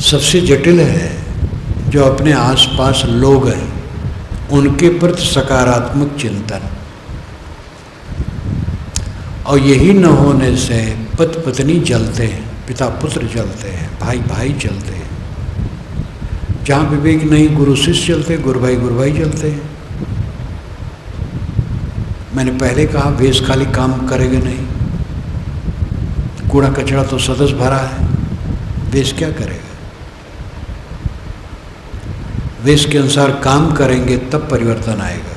सबसे जटिल है जो अपने आसपास लोग हैं उनके प्रति सकारात्मक चिंतन, और यही न होने से पति पत्नी जलते हैं, पिता पुत्र जलते हैं, भाई भाई जलते हैं। जहाँ विवेक नहीं गुरु शिष्य जलते, गुरु भाई जलते हैं। मैंने पहले कहा वेश खाली काम करेगा नहीं, कूड़ा कचरा तो सदस भरा है, वेश क्या करेगा? वेश के अनुसार काम करेंगे तब परिवर्तन आएगा।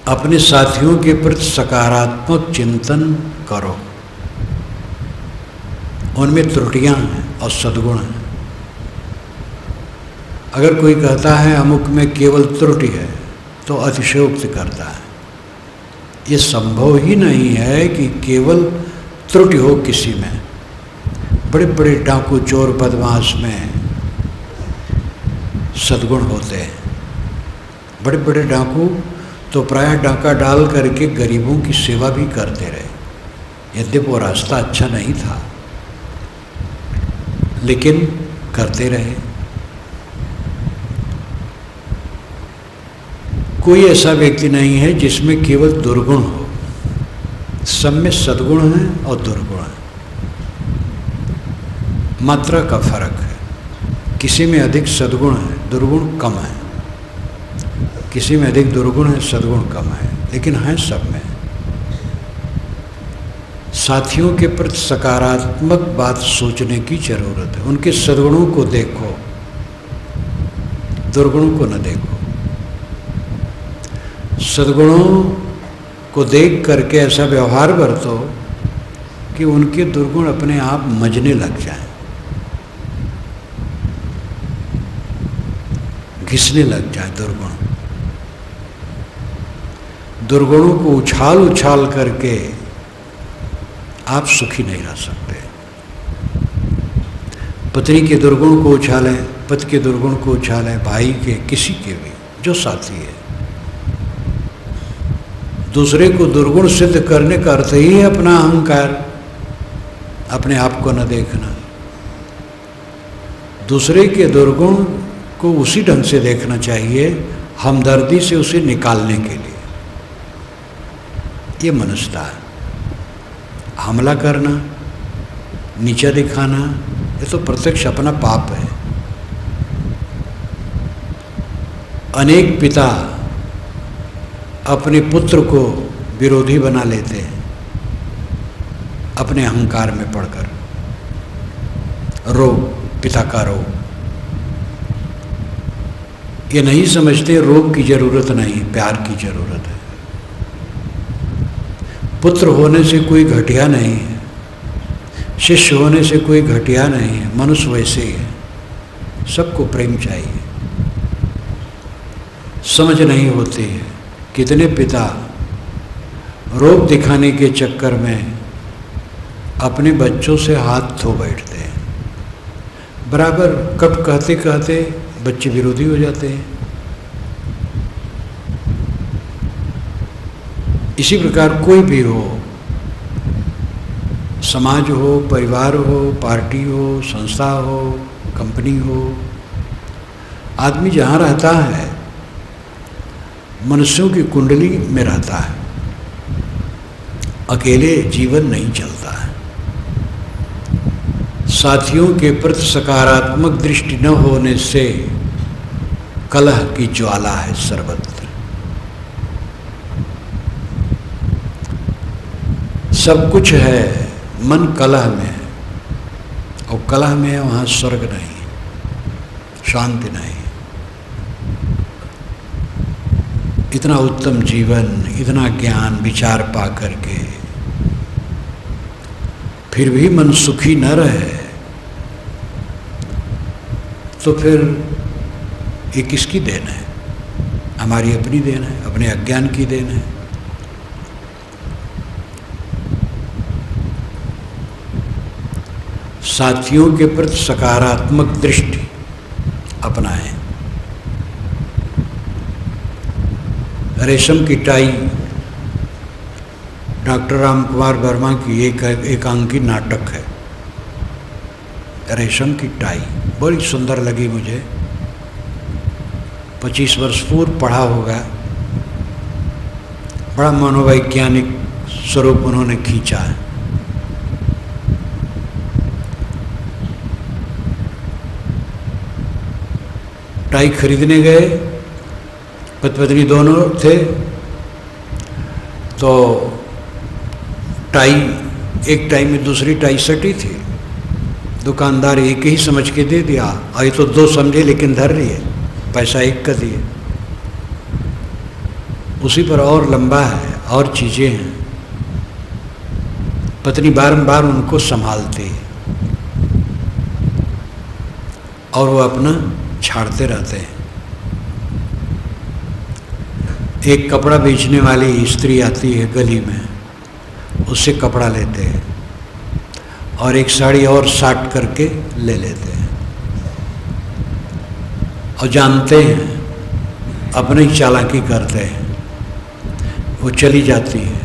अपने साथियों के प्रति सकारात्मक चिंतन करो, उनमें त्रुटियां हैं और सद्गुण हैं। अगर कोई कहता है अमुक में केवल त्रुटि है तो अतिशयोक्ति करता है। ये संभव ही नहीं है कि केवल त्रुटि हो किसी में। बड़े बड़े डाकू चोर बदमाश में सद्गुण होते हैं। बड़े बड़े डाकू तो प्रायः डाका डाल करके गरीबों की सेवा भी करते रहे, यद्यपि वो रास्ता अच्छा नहीं था, लेकिन करते रहे। कोई ऐसा व्यक्ति नहीं है जिसमें केवल दुर्गुण हो, सब में सद्गुण है और दुर्गुण है। मात्रा का फर्क है, किसी में अधिक सद्गुण है, दुर्गुण कम है, किसी में अधिक दुर्गुण है, सद्गुण कम है, लेकिन हैं सब में। साथियों के प्रति सकारात्मक बात सोचने की जरूरत है। उनके सद्गुणों को देखो, दुर्गुणों को न देखो। सद्गुणों को देख करके ऐसा व्यवहार बरतो कि उनके दुर्गुण अपने आप मजने लग जाएं, घिसने लग जाए। दुर्गुणों को उछाल उछाल करके आप सुखी नहीं रह सकते। पत्नी के दुर्गुण को उछालें, पति के दुर्गुण को उछालें, भाई के, किसी के भी जो साथी है। दूसरे को दुर्गुण सिद्ध करने का अर्थ ही है अपना अहंकार, अपने आप को न देखना। दूसरे के दुर्गुण को उसी ढंग से देखना चाहिए, हमदर्दी से उसे निकालने के लिए। ये मनुष्यता है। हमला करना, नीचा दिखाना, ये तो प्रत्यक्ष अपना पाप है। अनेक पिता अपने पुत्र को विरोधी बना लेते हैं अपने अहंकार में पड़कर। रोग, पिता का रोग। ये नहीं समझते रोग की जरूरत नहीं, प्यार की जरूरत है। पुत्र होने से कोई घटिया नहीं है, शिष्य होने से कोई घटिया नहीं है, मनुष्य वैसे ही है। सबको प्रेम चाहिए। समझ नहीं होती है, कितने पिता रोग दिखाने के चक्कर में अपने बच्चों से हाथ धो बैठते हैं। बराबर कब कहते कहते बच्चे विरोधी हो जाते हैं। इसी प्रकार कोई भी हो, समाज हो, परिवार हो, पार्टी हो, संस्था हो, कंपनी हो, आदमी जहाँ रहता है मनुष्यों की कुंडली में रहता है। अकेले जीवन नहीं चलता है। साथियों के प्रति सकारात्मक दृष्टि न होने से कलह की ज्वाला है सर्वत्र। सब कुछ है, मन कलह में है, और कलह में है वहाँ स्वर्ग नहीं, शांति नहीं। इतना उत्तम जीवन, इतना ज्ञान विचार पा करके फिर भी मन सुखी न रहे तो फिर ये किसकी देन है? हमारी अपनी देन है, अपने अज्ञान की देन है। साथियों के प्रति सकारात्मक दृष्टि अपनाएं। रेशम की टाई डॉक्टर राम कुमार वर्मा की एक एकांकी नाटक है, रेशम की टाई, बड़ी सुंदर लगी मुझे। 25 वर्ष पूर्व पढ़ा होगा। बड़ा मनोवैज्ञानिक स्वरूप उन्होंने खींचा है। टाई खरीदने गए, पति पत्नी दोनों थे। तो टाई, एक टाई में दूसरी टाई सटी थी। दुकानदार एक ही समझ के दे दिया, आई तो दो समझे लेकिन धर लिए, पैसा एक का दिए। उसी पर और लंबा है, और चीज़ें हैं। पत्नी बारंबार उनको संभालती है और वो अपना छाड़ते रहते हैं। एक कपड़ा बेचने वाली स्त्री आती है गली में, उससे कपड़ा लेते हैं और एक साड़ी और साट करके ले लेते हैं और जानते हैं अपनी ही चालाकी करते हैं। वो चली जाती है,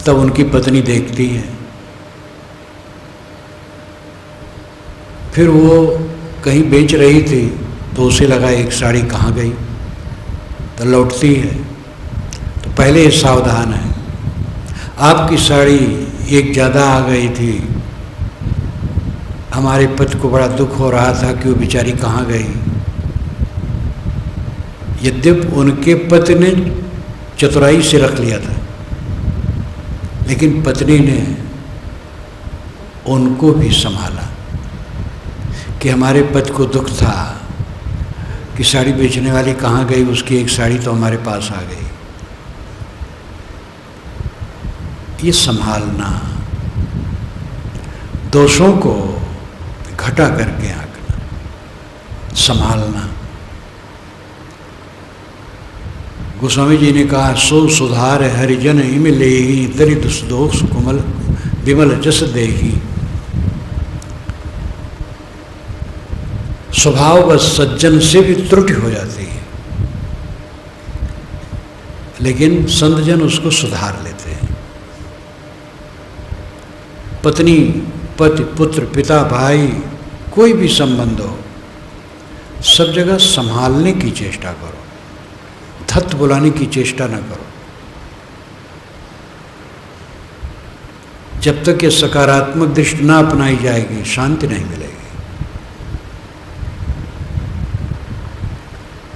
तब उनकी पत्नी देखती है। फिर वो कहीं बेच रही थी तो उसे लगा एक साड़ी कहाँ गई, तो लौटती है तो पहले ही सावधान है, आपकी साड़ी एक ज़्यादा आ गई थी, हमारे पति को बड़ा दुख हो रहा था कि वो बेचारी कहाँ गई। यद्यपि उनके पति ने चतुराई से रख लिया था, लेकिन पत्नी ने उनको भी संभाला कि हमारे पति को दुख था कि साड़ी बेचने वाली कहाँ गई, उसकी एक साड़ी तो हमारे पास आ गई। ये संभालना, दोषों को घटा करके आंकना, संभालना। गोस्वामी जी ने कहा, सो सुधार हरिजन हिम लेही, दरिद्र दोष कुमल विमल जस देही। स्वभाव व सज्जन से भी त्रुटि हो जाती है, लेकिन संतजन उसको सुधार लेते हैं। पत्नी, पति, पुत्र, पिता, भाई, कोई भी संबंध हो, सब जगह संभालने की चेष्टा करो, धत्त बुलाने की चेष्टा न करो। जब तक ये सकारात्मक दृष्टि न अपनाई जाएगी, शांति नहीं मिलेगी।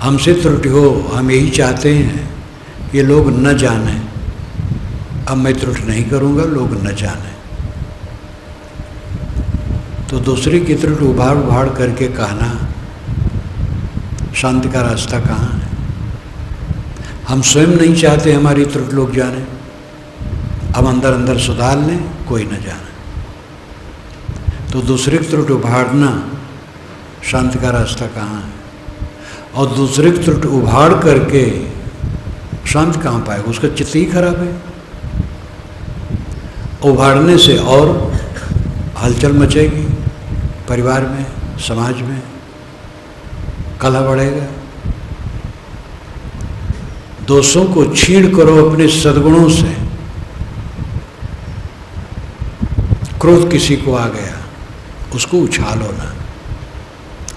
हमसे त्रुटि हो, हम यही चाहते हैं ये लोग न जाने। अब मैं त्रुटि नहीं करूँगा, लोग न जाने। तो दूसरे की त्रुटि उभाड़ उभाड़ करके कहना, शांति का रास्ता कहाँ है? हम स्वयं नहीं चाहते हमारी त्रुटि लोग जाने, अब अंदर अंदर सुधार लें, कोई न जाने। तो दूसरे की त्रुटि उभाड़ना, शांति का रास्ता कहाँ है? और दूसरे की त्रुटि उभाड़ करके शांति कहाँ पाएगा? उसका चित्त ही खराब है। उभाड़ने से और हलचल मचेगी, परिवार में, समाज में कलह बढ़ेगा। दोषों को छीण करो अपने सद्गुणों से। क्रोध किसी को आ गया, उसको उछालो ना,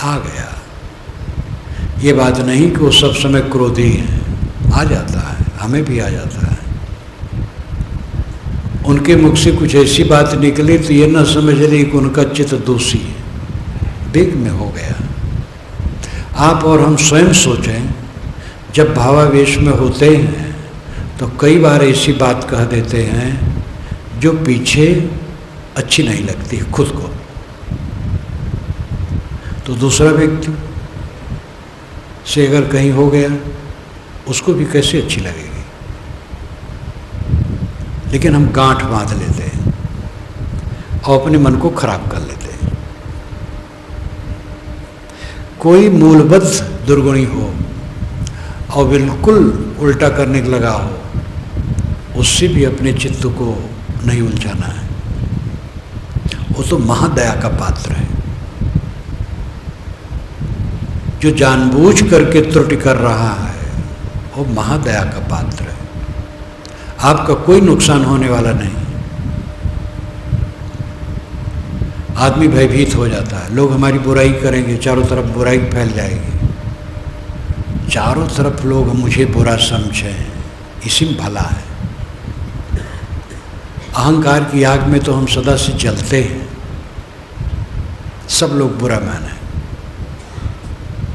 आ गया। ये बात नहीं कि वो सब समय क्रोधी है, आ जाता है, हमें भी आ जाता है। उनके मुख से कुछ ऐसी बात निकली तो ये ना समझ रही कि उनका चित्त दोषी है, वेग में हो गया। आप और हम स्वयं सोचें, जब भावावेश में होते हैं तो कई बार ऐसी बात कह देते हैं जो पीछे अच्छी नहीं लगती खुद को, तो दूसरा व्यक्ति से अगर कहीं हो गया, उसको भी कैसे अच्छी लगेगी। लेकिन हम गांठ बांध लेते हैं और अपने मन को खराब कर लेते हैं। कोई मूलबद्ध दुर्गुणी हो और बिल्कुल उल्टा करने लगा हो, उससे भी अपने चित्त को नहीं उलझाना है। वो तो महादया का पात्र है। जो जानबूझ करके त्रुटि कर रहा है, वो महादया का पात्र है। आपका कोई नुकसान होने वाला नहीं। आदमी भयभीत हो जाता है, लोग हमारी बुराई करेंगे, चारों तरफ बुराई फैल जाएगी, चारों तरफ लोग मुझे बुरा समझें, इसी में भला है। अहंकार की आग में तो हम सदा से जलते हैं, सब लोग बुरा माने,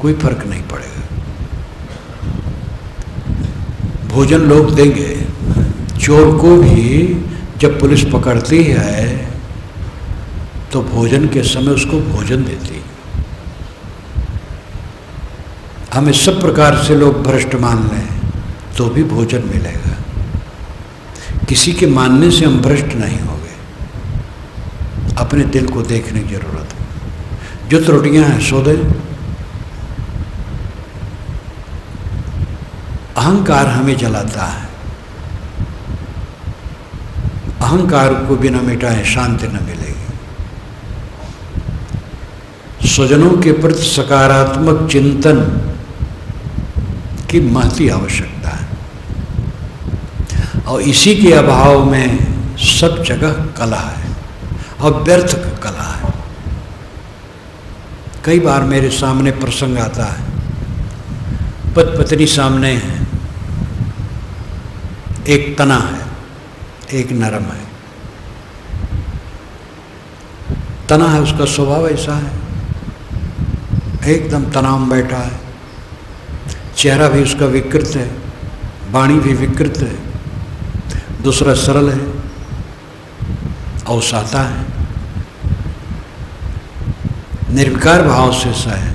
कोई फर्क नहीं पड़ेगा। भोजन लोग देंगे, चोर को भी जब पुलिस पकड़ती है तो भोजन के समय उसको भोजन देती है। हमें सब प्रकार से लोग भ्रष्ट मान लें तो भी भोजन मिलेगा। किसी के मानने से हम भ्रष्ट नहीं होंगे, अपने दिल को देखने की जरूरत है। जो त्रुटियां हैं सो दें। अहंकार हमें जलाता है, अहंकार को बिना मिटाए शांति न मिलेगी। स्वजनों के प्रति सकारात्मक चिंतन की महती आवश्यकता है, और इसी के अभाव में सब जगह कलह है और व्यर्थ कलह है। कई बार मेरे सामने प्रसंग आता है, पति पत्नी सामने है, एक तना है एक नरम है। तना है, उसका स्वभाव ऐसा है, एकदम तनाव में बैठा है, चेहरा भी उसका विकृत है, वाणी भी विकृत है। दूसरा सरल है, अवसाता है, निर्विकार भाव से सा है।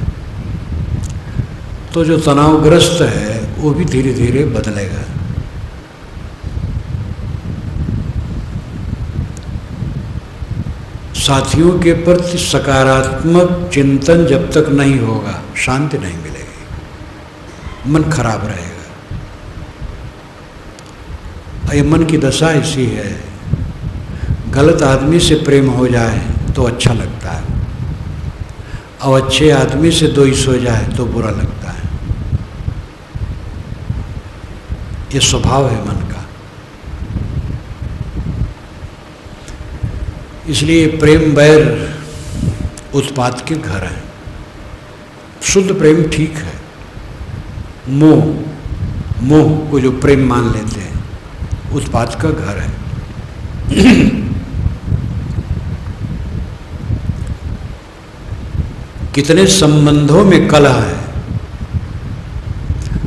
तो जो तनावग्रस्त है वो भी धीरे धीरे बदलेगा। साथियों के प्रति सकारात्मक चिंतन जब तक नहीं होगा शांति नहीं मिलेगी, मन खराब रहेगा। ये मन की दशा ऐसी है, गलत आदमी से प्रेम हो जाए तो अच्छा लगता है, और अच्छे आदमी से द्वेष हो जाए तो बुरा लगता है। ये स्वभाव है मन का। इसलिए प्रेम बैर उत्पात के घर है। शुद्ध प्रेम ठीक है, मोह को जो प्रेम मान लेते हैं उत्पात का घर है। कितने संबंधों में कलह है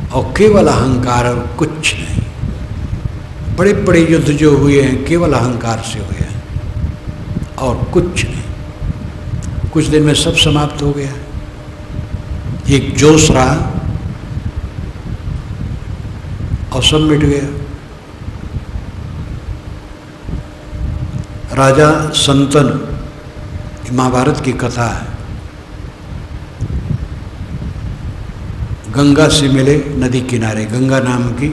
और केवल अहंकार और कुछ नहीं। बड़े बड़े युद्ध जो हुए हैं केवल अहंकार से हुए हैं और कुछ नहीं। कुछ दिन में सब समाप्त हो गया। एक जोश रहा और सब मिट गया। राजा संतन, महाभारत की कथा है, गंगा से मिले नदी किनारे, गंगा नाम की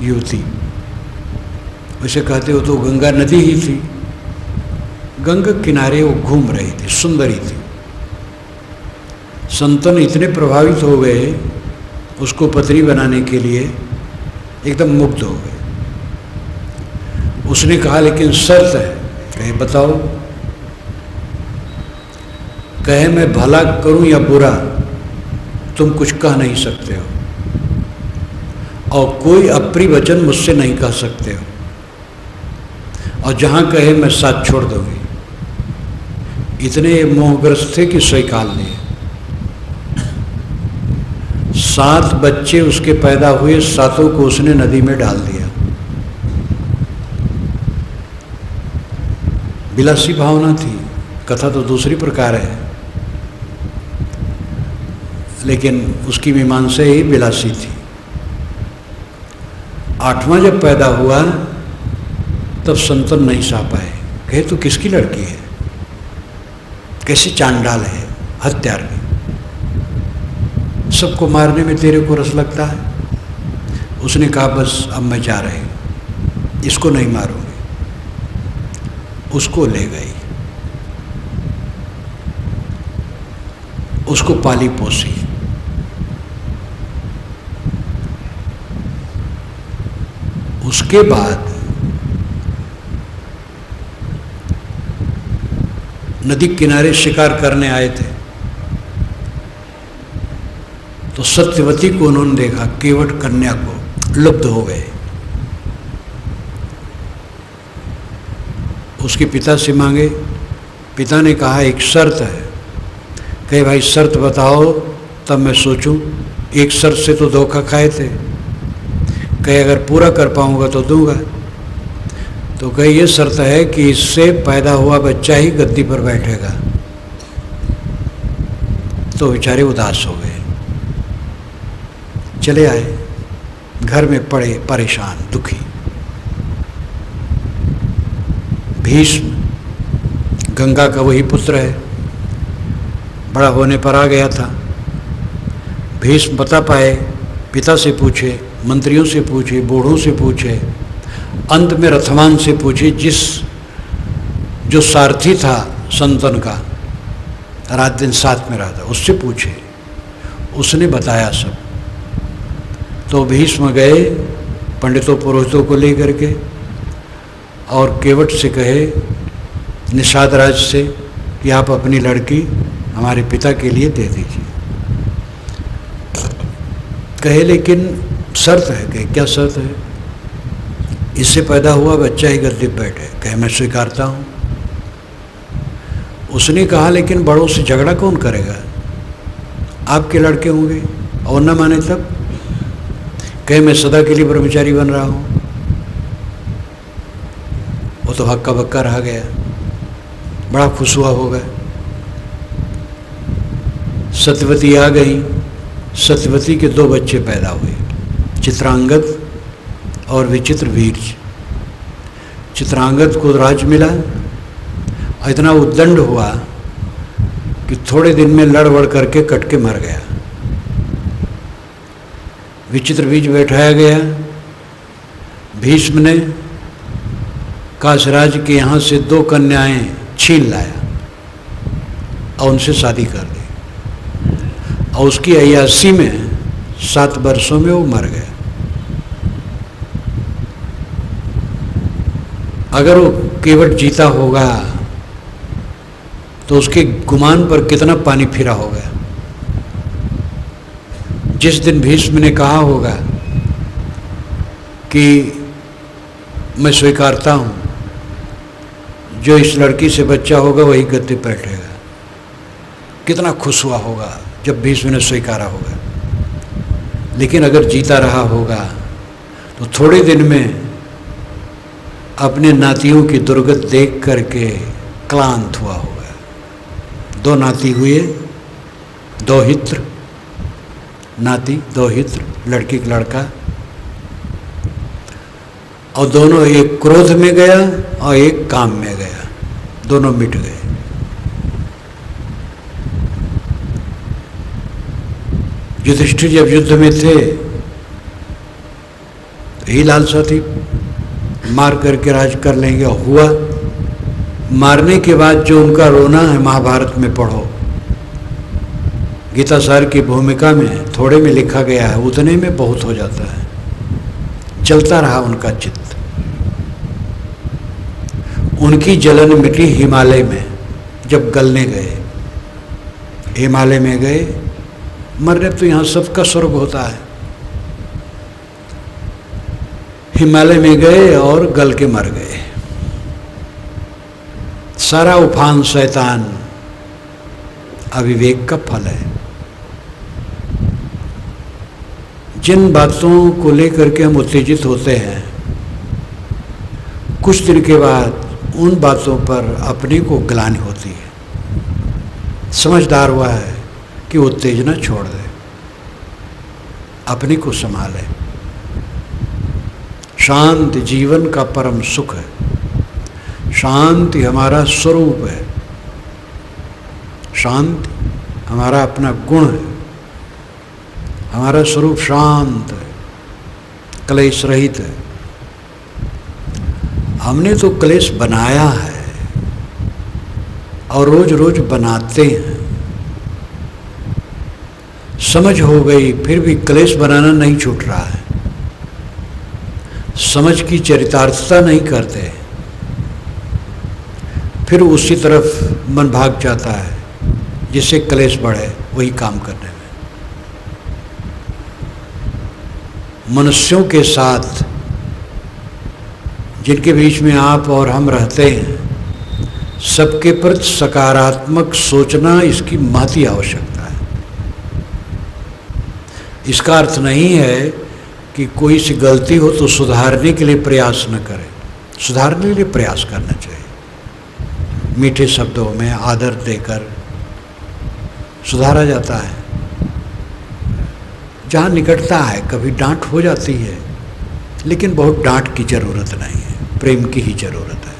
युवती। वैसे कहते हो तो गंगा नदी ही थी। गंगा किनारे वो घूम रही थी, सुंदरी थी। संतन इतने प्रभावित हो गए, उसको पत्नी बनाने के लिए एकदम मुग्ध हो गए। उसने कहा लेकिन शर्त है। कहे बताओ। कहे मैं भला करूं या बुरा तुम कुछ कह नहीं सकते हो, और कोई अप्रिय वचन मुझसे नहीं कह सकते हो, और जहां कहे मैं साथ छोड़ दूंगी। इतने मोहग्रस्त थे कि स्वीकार लिए। 7 बच्चे उसके पैदा हुए, 7 को उसने नदी में डाल दिया। विलासी भावना थी। कथा तो दूसरी प्रकार है, लेकिन उसकी मीमांसा ही विलासी थी। 8वां जब पैदा हुआ तब संतन नहीं सह पाए। कहे तो किसकी लड़की है, कैसे चांडाल है, हत्यारा, सबको मारने में तेरे को रस लगता है। उसने कहा बस अब मैं जा रही हूं, इसको नहीं मारूंगी। उसको ले गई, उसको पाली पोसी। उसके बाद नदी किनारे शिकार करने आए थे, तो सत्यवती को उन्होंने देखा, केवट कन्या को, लुब्ध हो गए। उसके पिता से मांगे, पिता ने कहा एक शर्त है। कहे भाई शर्त बताओ तब मैं सोचूं, एक शर्त से तो धोखा खाए थे। कहे अगर पूरा कर पाऊंगा तो दूंगा। तो कहे ये शर्त है कि इससे पैदा हुआ बच्चा ही गद्दी पर बैठेगा। तो बेचारे उदास हो गए, चले आए, घर में पड़े परेशान दुखी। भीष्म गंगा का वही पुत्र है, बड़ा होने पर आ गया था। भीष्म बता पाए, पिता से पूछे, मंत्रियों से पूछे, बूढ़ों से पूछे, अंत में रथवान से पूछे, जो सारथी था संतन का, रात दिन साथ में रहा था, उससे पूछे, उसने बताया सब। तो भीष्म गए पंडितों पुरोहितों को लेकर के और केवट से कहे, निषाद राज से, कि आप अपनी लड़की हमारे पिता के लिए दे दीजिए। कहे लेकिन शर्त है। कहे क्या शर्त है? इससे पैदा हुआ बच्चा ही गद्दी पर बैठे। कहे मैं स्वीकारता हूँ। उसने कहा लेकिन बड़ों से झगड़ा कौन करेगा, आपके लड़के होंगे, और न माने तब? कहे मैं सदा के लिए ब्रह्मचारी बन रहा हूँ। वो तो हक्का बक्का रह गया, बड़ा खुश हुआ होगा। सत्यवती आ गई। सत्यवती के 2 बच्चे पैदा हुए, चित्रांगद और विचित्र वीर्य। चित्रांगद को राज मिला, इतना उद्दंड हुआ कि थोड़े दिन में लड़ करके कट के मर गया। विचित्र बीज बैठाया गया। भीष्म ने काशराज के यहाँ से 2 कन्याएं छीन लाया और उनसे शादी कर दी, और उसकी अय्यासी में 7 वर्षों में वो मर गया। अगर वो केवट जीता होगा तो उसके गुमान पर कितना पानी फिरा होगा। जिस दिन भीष्म ने कहा होगा कि मैं स्वीकारता हूँ, जो इस लड़की से बच्चा होगा वही गद्दी पर बैठेगा, कितना खुश हुआ होगा जब भीष्म ने स्वीकारा होगा। लेकिन अगर जीता रहा होगा तो थोड़े दिन में अपने नातियों की दुर्गत देख करके क्लांत हुआ होगा। 2 नाती हुए, 2 हित्र, नाती 2 हित्र, लड़की का लड़का, और दोनों, एक क्रोध में गया और एक काम में गया, दोनों मिट गए। युधिष्ठिर जब युद्ध में थे तो ही लालसा थी, मार करके राज कर लेंगे, और हुआ। मारने के बाद जो उनका रोना है महाभारत में पढ़ो, गीता सार की भूमिका में थोड़े में लिखा गया है, उतने में बहुत हो जाता है। चलता रहा उनका चित्त। उनकी जलन मिटी हिमालय में, जब गलने गए, हिमालय में गए। मरने तो यहाँ सबका स्वर्ग होता है। हिमालय में गए और गल के मर गए। सारा उफान शैतान अविवेक का फल है। जिन बातों को लेकर के हम उत्तेजित होते हैं, कुछ दिन के बाद उन बातों पर अपने को ग्लानि होती है। समझदार हुआ है कि उत्तेजना छोड़ दे, अपने को संभाले। शांति जीवन का परम सुख है। शांति हमारा स्वरूप है। शांति हमारा अपना गुण है। हमारा स्वरूप शांत है, क्लेश रहित है। हमने तो क्लेश बनाया है और रोज रोज बनाते हैं। समझ हो गई फिर भी क्लेश बनाना नहीं छूट रहा है। समझ की चरितार्थता नहीं करते, फिर उसी तरफ मन भाग जाता है जिससे क्लेश बढ़े वही काम करने में। मनुष्यों के साथ जिनके बीच में आप और हम रहते हैं, सबके प्रति सकारात्मक सोचना इसकी महती आवश्यकता है। इसका अर्थ नहीं है कि कोई सी गलती हो तो सुधारने के लिए प्रयास न करें। सुधारने के लिए प्रयास करना चाहिए, मीठे शब्दों में आदर देकर सुधारा जाता है। जहाँ निकटता है कभी डांट हो जाती है, लेकिन बहुत डांट की ज़रूरत नहीं है, प्रेम की ही ज़रूरत है।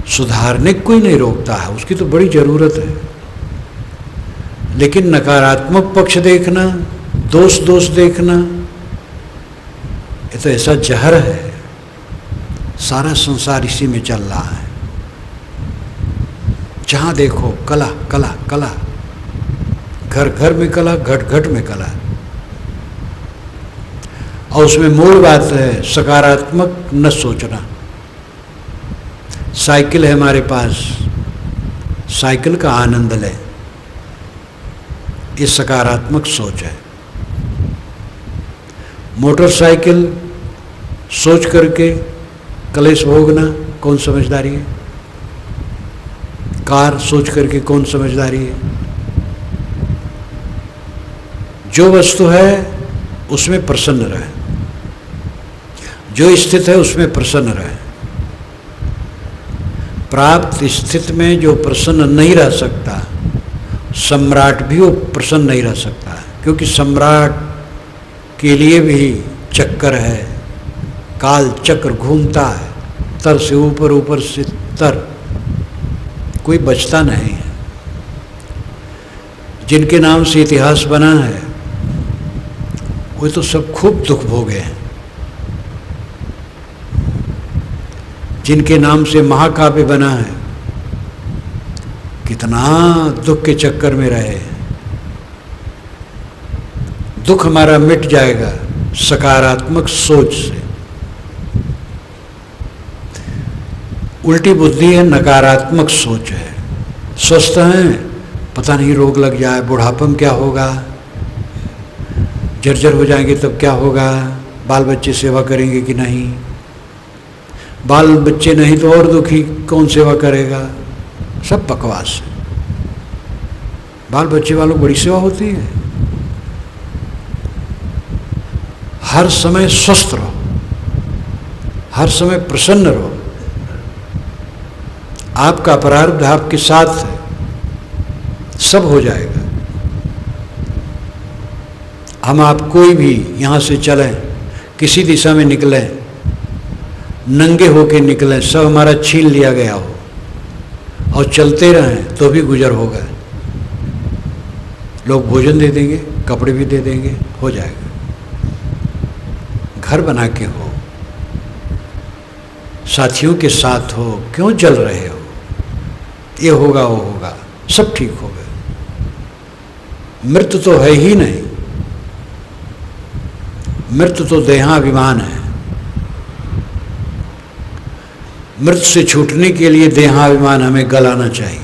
सुधारने को कोई नहीं रोकता है, उसकी तो बड़ी ज़रूरत है, लेकिन नकारात्मक पक्ष देखना, दोष देखना, ये तो ऐसा जहर है। सारा संसार इसी में चल रहा है। जहाँ देखो कला कला कला, घर घर में कला, घट घट में कला, और उसमें मूल बात है सकारात्मक न सोचना। साइकिल है हमारे पास, साइकिल का आनंद ले, ये सकारात्मक सोच है। मोटरसाइकिल सोच करके कलेश भोगना कौन समझदारी है? कार सोच करके कौन समझदारी है? जो वस्तु है उसमें प्रसन्न रहे, जो स्थित है उसमें प्रसन्न रहे। प्राप्त स्थिति में जो प्रसन्न नहीं रह सकता, सम्राट भी वो प्रसन्न नहीं रह सकता है, क्योंकि सम्राट के लिए भी चक्कर है, काल चक्र घूमता है, तर से ऊपर, ऊपर से तर, कोई बचता नहीं है। जिनके नाम से इतिहास बना है वो तो सब खूब दुख भोगे हैं। जिनके नाम से महाकाव्य बना है, कितना दुख के चक्कर में रहे। दुख हमारा मिट जाएगा सकारात्मक सोच से। उल्टी बुद्धि है, नकारात्मक सोच है। स्वस्थ हैं, पता नहीं रोग लग जाए, बुढ़ापे में क्या होगा, जर्जर हो जाएंगे तब क्या होगा, बाल बच्चे सेवा करेंगे कि नहीं, बाल बच्चे नहीं तो और दुखी, कौन सेवा करेगा, सब बकवास है। बाल बच्चे वालों को बड़ी सेवा होती है। हर समय स्वस्थ रहो, हर समय प्रसन्न रहो। आपका प्रारब्ध आपके साथ है, सब हो जाएगा। हम आप कोई भी यहाँ से चलें, किसी दिशा में निकलें, नंगे होके निकलें, सब हमारा छीन लिया गया हो, और चलते रहें तो भी गुजर होगा। लोग भोजन दे देंगे, कपड़े भी दे देंगे, हो जाएगा। घर बना के हो, साथियों के साथ हो, क्यों जल रहे हो? ये होगा वो होगा, सब ठीक होगा। मृत्यु तो है ही नहीं, मृत्यु तो देहाभिमान है। मृत्यु से छूटने के लिए देहाभिमान हमें गलाना चाहिए।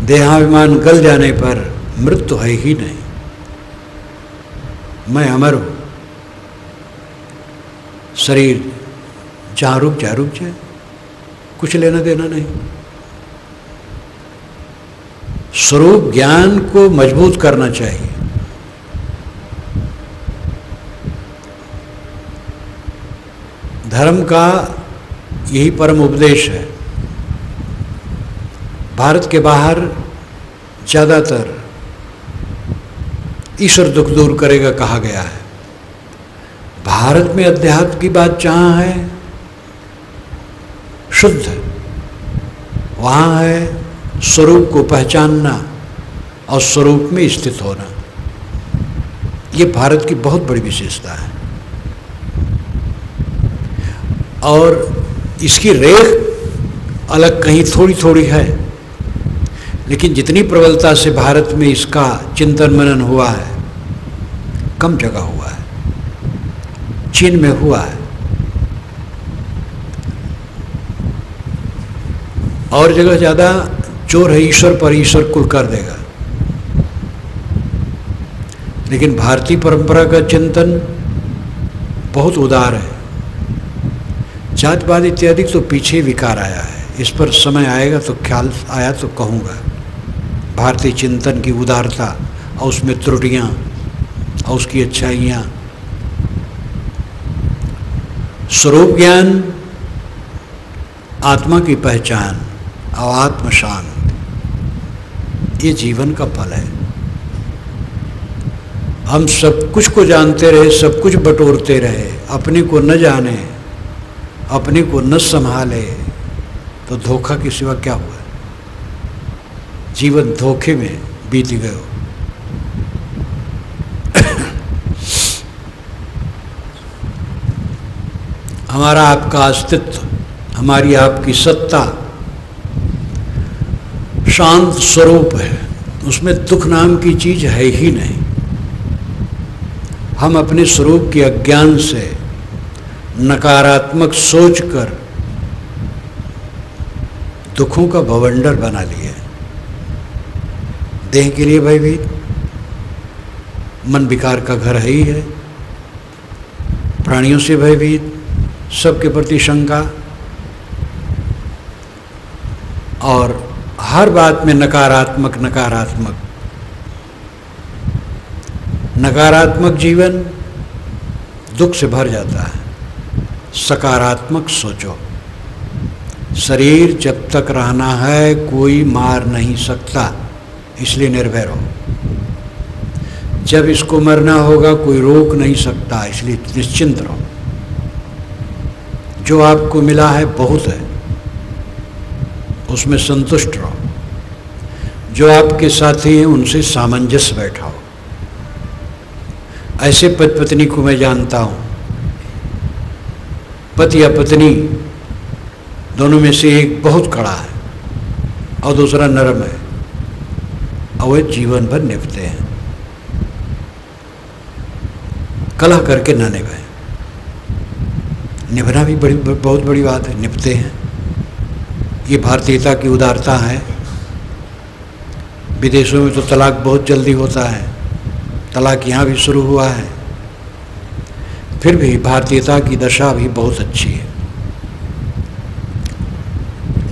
देहाभिमान गल जाने पर मृत्यु है ही नहीं। मैं अमर हूँ, शरीर जहाँ रुक जाए, कुछ लेना देना नहीं। स्वरूप ज्ञान को मजबूत करना चाहिए। धर्म का यही परम उपदेश है। भारत के बाहर ज़्यादातर ईश्वर दुख दूर करेगा कहा गया है। भारत में अध्यात्म की बात जहाँ है शुद्ध, वहाँ है स्वरूप को पहचानना और स्वरूप में स्थित होना। ये भारत की बहुत बड़ी विशेषता है। और इसकी रेख अलग कहीं थोड़ी थोड़ी है, लेकिन जितनी प्रबलता से भारत में इसका चिंतन मनन हुआ है, कम जगह हुआ है। चीन में हुआ है, और जगह ज़्यादा जोर है ईश्वर पर, ईश्वर कुल कर देगा। लेकिन भारतीय परंपरा का चिंतन बहुत उदार है। जातवाद इत्यादि तो पीछे विकार आया है, इस पर समय आएगा तो ख्याल आया तो कहूँगा। भारतीय चिंतन की उदारता और उसमें त्रुटियाँ और उसकी अच्छाइयाँ, स्वरूप ज्ञान, आत्मा की पहचान और आत्म शांत, ये जीवन का फल है। हम सब कुछ को जानते रहे, सब कुछ बटोरते रहे, अपने को न जाने, अपने को न संभाले, तो धोखा के सिवा क्या हुआ? जीवन धोखे में बीत गयो। हमारा आपका अस्तित्व, हमारी आपकी सत्ता शांत स्वरूप है, उसमें दुख नाम की चीज है ही नहीं। हम अपने स्वरूप के अज्ञान से नकारात्मक सोचकर दुखों का भवंडर बना लिए। देह के लिए भयभीत, मन विकार का घर है ही है, प्राणियों से भयभीत, सबके प्रति शंका, और हर बात में नकारात्मक नकारात्मक नकारात्मक जीवन दुख से भर जाता है। सकारात्मक सोचो। शरीर जब तक रहना है कोई मार नहीं सकता, इसलिए निर्भय रहो। जब इसको मरना होगा कोई रोक नहीं सकता, इसलिए निश्चिंत रहो। जो आपको मिला है बहुत है, उसमें संतुष्ट रहो। जो आपके साथी हैं उनसे सामंजस्य बैठाओ। ऐसे पति पत्नी को मैं जानता हूँ, पति या पत्नी दोनों में से एक बहुत कड़ा है और दूसरा नरम है, और वे जीवन भर निभते हैं। कलह करके ना निभाएं। निभना भी बहुत बड़ी बात है, निभते हैं। ये भारतीयता की उदारता है। विदेशों में तो तलाक बहुत जल्दी होता है, तलाक यहाँ भी शुरू हुआ है, फिर भी भारतीयता की दशा भी बहुत अच्छी है।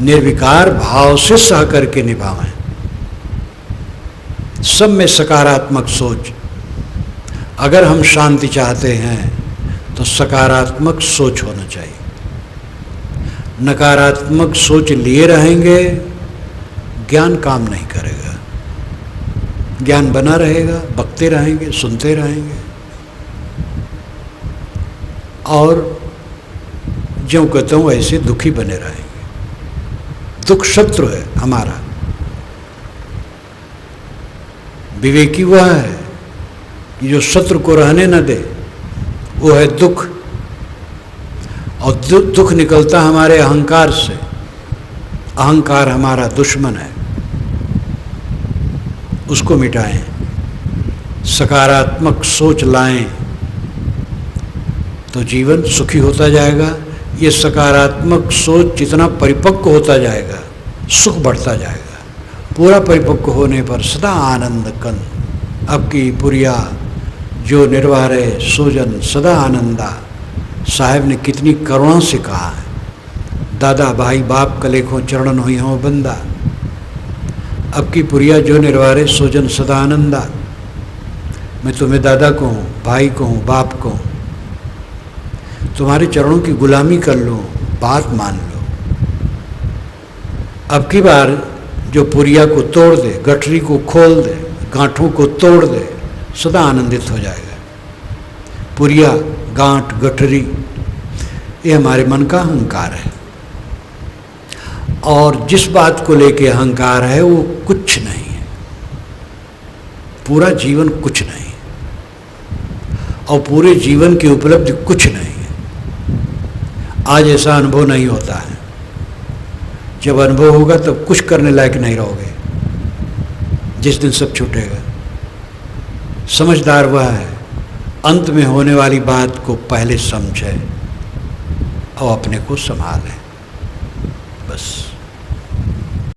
निर्विकार भाव से सह करके निभावें। सब में सकारात्मक सोच। अगर हम शांति चाहते हैं तो सकारात्मक सोच होना चाहिए। नकारात्मक सोच लिए रहेंगे, ज्ञान काम नहीं करेगा। ज्ञान बना रहेगा, बकते रहेंगे, सुनते रहेंगे, और ज्यों कहता हूँ ऐसे दुखी बने रहेंगे। दुख शत्रु है हमारा। विवेकी वह है कि जो शत्रु को रहने न दे, वो है दुख। और दुख निकलता हमारे अहंकार से। अहंकार हमारा दुश्मन है, उसको मिटाएं। सकारात्मक सोच लाएं तो जीवन सुखी होता जाएगा। ये सकारात्मक सोच जितना परिपक्व होता जाएगा, सुख बढ़ता जाएगा। पूरा परिपक्व होने पर सदा आनंद कंद। अब की पुरिया जो निर्वाह रहे सोजन सदा आनंदा। साहब ने कितनी करुणा से कहा है, दादा भाई बाप कलेखों चरणन हुई हों बंदा। अब की पुरिया जो निर्वारे सोजन सदा आनंदा। मैं तुम्हें दादा को हूँ, भाई को हूँ, बाप को हूँ, तुम्हारे चरणों की गुलामी कर लो, बात मान लो। अब की बार जो पुरिया को तोड़ दे, गठरी को खोल दे, गांठों को तोड़ दे, सदा आनंदित हो जाएगा। पुरिया, गांठ, गठरी, ये हमारे मन का अहंकार है। और जिस बात को लेके अहंकार है वो कुछ नहीं है। पूरा जीवन कुछ नहीं है, और पूरे जीवन की उपलब्धि कुछ नहीं है। आज ऐसा अनुभव नहीं होता है। जब अनुभव होगा तब कुछ करने लायक नहीं रहोगे, जिस दिन सब छूटेगा। समझदार वह है अंत में होने वाली बात को पहले समझे और अपने को संभालें। बस।